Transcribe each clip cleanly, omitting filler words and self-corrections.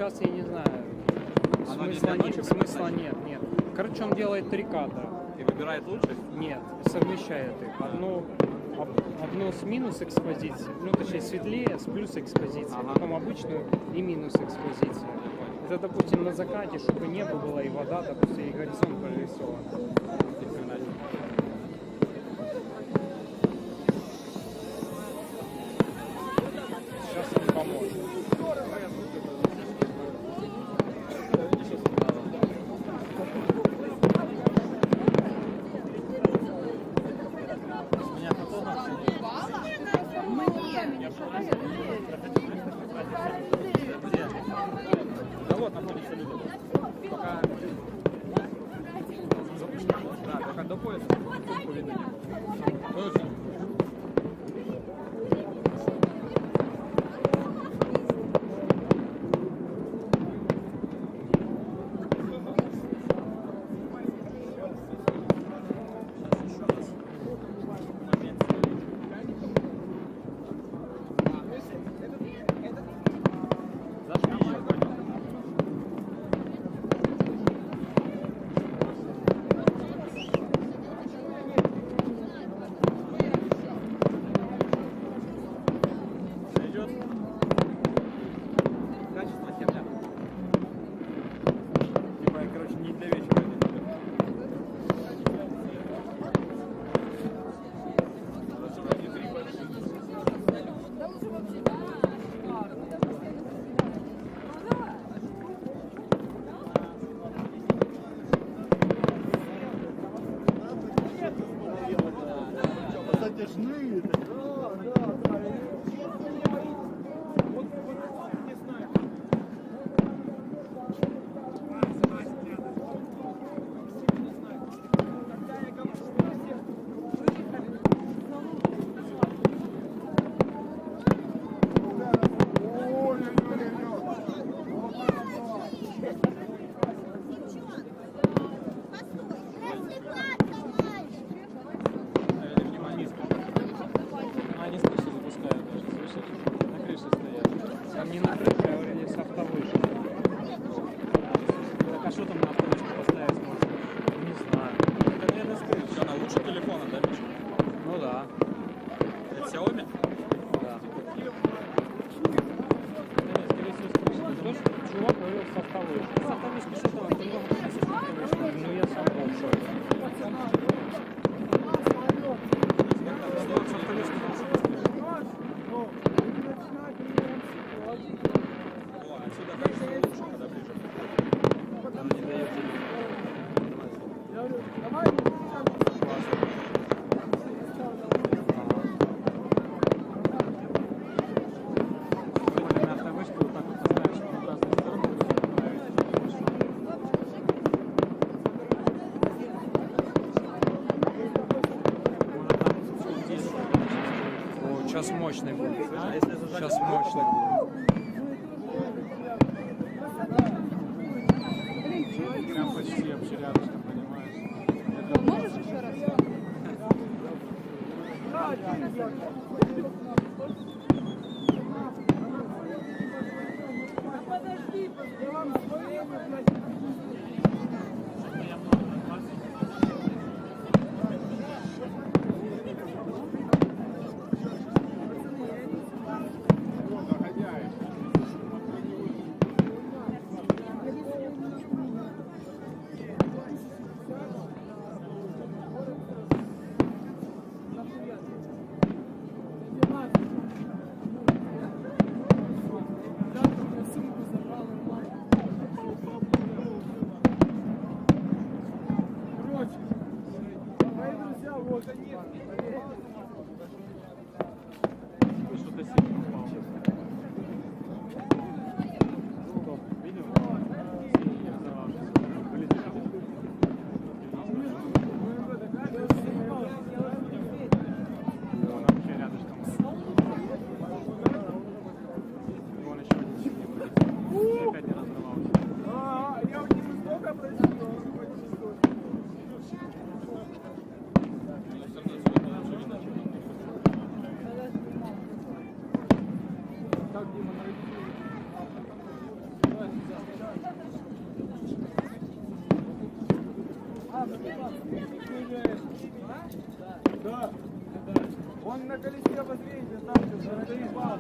сейчас я не знаю. Смысла нет. Короче, он делает 3 кадра. И выбирает лучше? Нет, совмещает их. Одну с минус экспозицией, ну точнее светлее, с плюс экспозицией, потом обычную и минус экспозицию. Это, допустим, на закате, чтобы небо было и вода, допустим, и горизонт прорисован. Сейчас он поможет. Да вот находится люди. Пока... Да, пока до пояса сумку видно. Сейчас мощный будет. Сейчас мощный будет. Прям почти вообще рядышком, понимаешь? Можешь еще раз? Подожди, я вам свое Да. Он на колесе обозрения, там же проебал.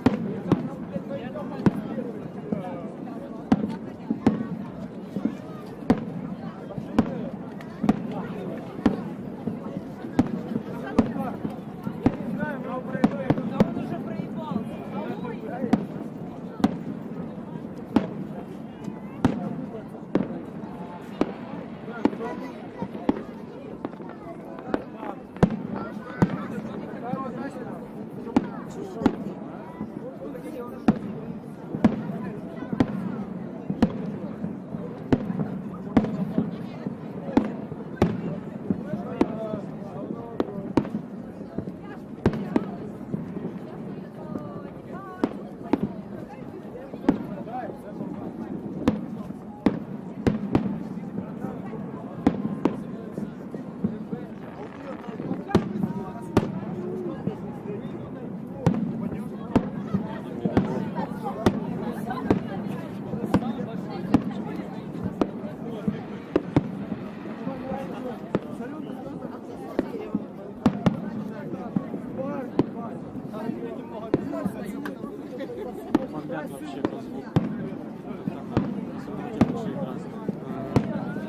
Бомбят вообще по звуку. Особенно те большие красные.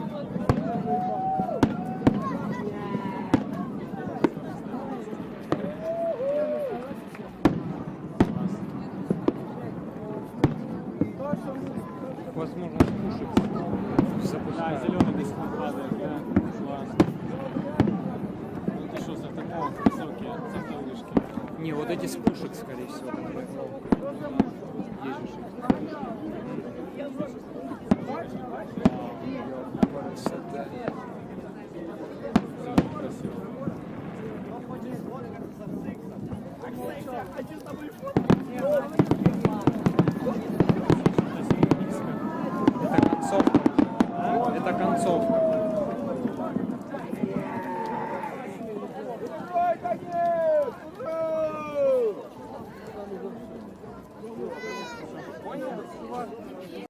Возможно, скушать. Да, Запускаю. зеленый до сих пор падает, да. Классно. Ну ты что, с автопом высокие, с автовышки. Не, вот эти с пушек, скорее всего. Там блэкхол. Есть же их. Красота. Очень красиво. Это концовка. Это концовка.